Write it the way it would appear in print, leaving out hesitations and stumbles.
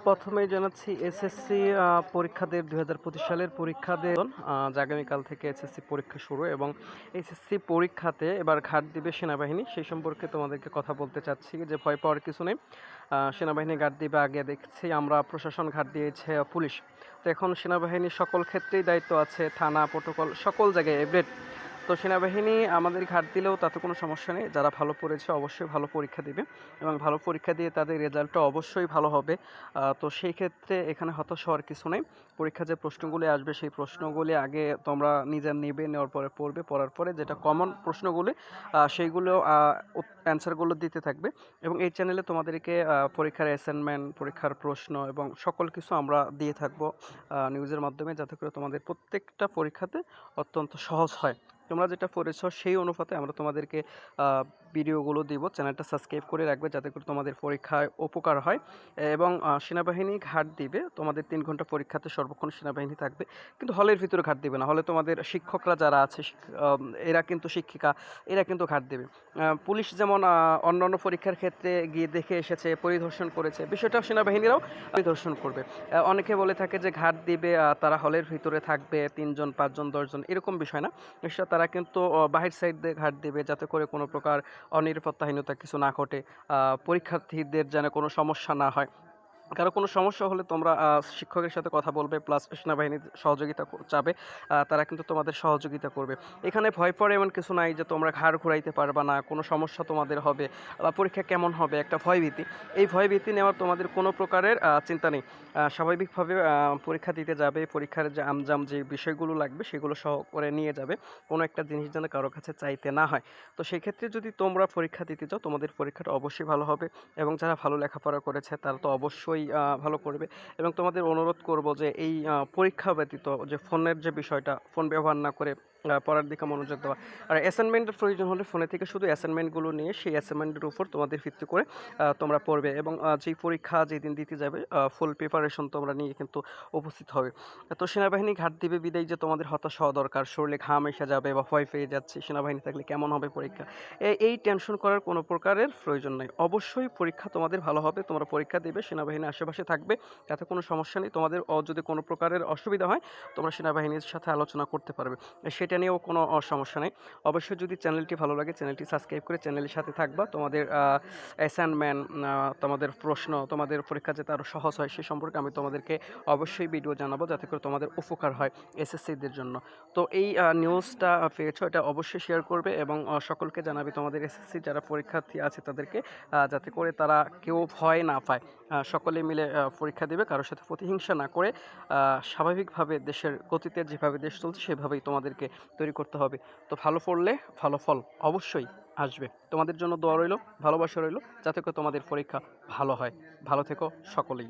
প্রথমেই জানাচ্ছি এসএসসি পরীক্ষাদের ২০২৫ সালের পরীক্ষাদের যে আগামীকাল থেকে এসএসসি পরীক্ষা শুরু এবং এসএসসি পরীক্ষাতে এবার ঘাট দিবে সেনাবাহিনী। সেই সম্পর্কে তোমাদেরকে কথা বলতে চাচ্ছি যে ভয় পাওয়ার কিছু নেই। সেনাবাহিনী ঘাট দিবে, আগে দেখছি আমরা প্রশাসন ঘাট দিয়েছে পুলিশ। তো এখন সেনাবাহিনীর সকল ক্ষেত্রেই দায়িত্ব আছে, থানা, প্রোটোকল সকল জায়গায় এভরিথ। তো সেনাবাহিনী আমাদের ঘাট দিলেও তাতে কোনো সমস্যা নেই। যারা ভালো পড়েছে অবশ্যই ভালো পরীক্ষা দিবে এবং ভালো পরীক্ষা দিয়ে তাদের রেজাল্টটা অবশ্যই ভালো হবে। তো সেই ক্ষেত্রে এখানে হতাশ হওয়ার কিছু নেই। পরীক্ষা যে প্রশ্নগুলি আসবে সেই প্রশ্নগুলি আগে তোমরা নিজের নেবে, নেওয়ার পরে পড়বে, পড়ার পরে যেটা কমন প্রশ্নগুলি সেইগুলো অ্যান্সারগুলো দিতে থাকবে। এবং এই চ্যানেলে তোমাদেরকে পরীক্ষার অ্যাসাইনমেন্ট, পরীক্ষার প্রশ্ন এবং সকল কিছু আমরা দিয়ে থাকবো নিউজের মাধ্যমে, যাতে করে তোমাদের প্রত্যেকটা পরীক্ষাতে অত্যন্ত সহজ হয়। তোমরা যেটা পড়েছো সেই অনুপাতে আমরা তোমাদেরকে ভিডিওগুলো দিব। চ্যানেলটা সাবস্ক্রাইব করে রাখবে যাতে করে তোমাদের পরীক্ষায় উপকার হয়। এবং সেনাবাহিনী ঘাট দিবে তোমাদের ৩ ঘন্টা পরীক্ষাতে, সর্বক্ষণ সেনাবাহিনী থাকবে, কিন্তু হলের ভিতরে ঘাট দিবে না। হলে তোমাদের শিক্ষকরা যারা আছে এরা কিন্তু শিক্ষিকা, এরা কিন্তু ঘাট দেবে। পুলিশ যেমন অন্যান্য পরীক্ষার ক্ষেত্রে গিয়ে দেখে এসেছে, পরিদর্শন করেছে, বিষয়টা সেনাবাহিনীরাও পরিদর্শন করবে। অনেকে বলে থাকে যে ঘাট দিবে তারা হলের ভিতরে থাকবে ৩ জন, ৫ জন, ১০ জন, এরকম বিষয় না। নিশ্চয় তারা কিন্তু বাহির সাইড দিয়ে ঘাট দিবে যাতে করে কোনো প্রকার অনিরাপত্তাহীনতা কিছু না ঘটে, পরীক্ষার্থীদের যেন কোনো সমস্যা না হয়। কারো কোনো সমস্যা হলে তোমরা শিক্ষকের সাথে কথা বলবে, প্লাস সেনাবাহিনীর সহযোগিতা চাবে, তারা কিন্তু তোমাদের সহযোগিতা করবে। এখানে ভয় পাওয়ার এমন কিছু নাই যে তোমরা ঘাড় ঘুরাইতে পারবা না, কোনো সমস্যা তোমাদের হবে বা পরীক্ষা কেমন হবে, একটা ভয়ভীতি। এই ভয়ভীতি নেওয়ার তোমাদের কোনো প্রকারের চিন্তা নেই। স্বাভাবিকভাবে পরীক্ষা দিতে যাবে, পরীক্ষার যে আমজাম যে বিষয়গুলো লাগবে সেগুলো সহ করে নিয়ে যাবে। কোনো একটা জিনিস যেন কারো কাছে চাইতে না হয়। তো সেক্ষেত্রে যদি তোমরা পরীক্ষা দিতে যাও তোমাদের পরীক্ষাটা অবশ্যই ভালো হবে। এবং যারা ভালো লেখাপড়া করেছে তারা তো অবশ্যই ভালো করবে। এবং তোমাদের অনুরোধ করব যে এই পরীক্ষা ব্যতীত যে ফোনের যে বিষয়টা, ফোন ব্যবহার না করে পড়ার দিকে মনোযোগ দেওয়া। আর অ্যাসাইনমেন্টের প্রয়োজন হলে ফোনে থেকে শুধু অ্যাসাইনমেন্টগুলো নিয়ে সেই অ্যাসাইনমেন্টের উপর তোমাদের ভিত্তি করে তোমরা পড়বে। এবং যেই পরীক্ষা যেদিন দিতে যাবে ফুল প্রিপারেশন তোমরা নিয়ে কিন্তু উপস্থিত হবে। তো সেনাবাহিনী ঘাট দিবে বিদায় যে তোমাদের হতাশ হওয়া দরকার, শরীরে ঘাম এসে যাবে বা ভয় পেয়ে যাচ্ছে, সেনাবাহিনী থাকলে কেমন হবে পরীক্ষা, এই টেনশন করার কোনো প্রকারের প্রয়োজন নেই। অবশ্যই পরীক্ষা তোমাদের ভালো হবে, তোমরা পরীক্ষা দেবে, সেনাবাহিনী আশেপাশে থাকবে, তাতে কোনো সমস্যা নেই। তোমাদের যদি কোনো প্রকারের অসুবিধা হয় তোমরা সেনাবাহিনীর সাথে আলোচনা করতে পারবে, সেটা নিয়েও কোনো সমস্যা নেই। অবশ্যই যদি চ্যানেলটি ভালো লাগে চ্যানেলটি সাবস্ক্রাইব করে চ্যানেলের সাথে থাকবা। তোমাদের অ্যাসাইনমেন্ট, তোমাদের প্রশ্ন, তোমাদের পরীক্ষা যাতে আরও সহজ হয় সে সম্পর্কে আমি তোমাদেরকে অবশ্যই ভিডিও জানাবো, যাতে করে তোমাদের উপকার হয় এসএসসিদের জন্য। তো এই নিউজটা পেয়েছো, এটা অবশ্যই শেয়ার করবে এবং সকলকে জানাবে তোমাদের এসএসসি যারা পরীক্ষার্থী আছে তাদেরকে, যাতে করে তারা কেউ ভয় না পায়, সকলে মিলে পরীক্ষা দেবে, কারোর সাথে প্রতিহিংসা না করে স্বাভাবিকভাবে দেশের গতিতে যেভাবে দেশ চলছে সেভাবেই তোমাদেরকে তৈরি করতে হবে। তো ভালো পড়লে ভালো ফল অবশ্যই আসবে। তোমাদের জন্য দোয়া রইল, ভালোবাসা রইল, যাতে করে তোমাদের পরীক্ষা ভালো হয়। ভালো থেকো সকলেই।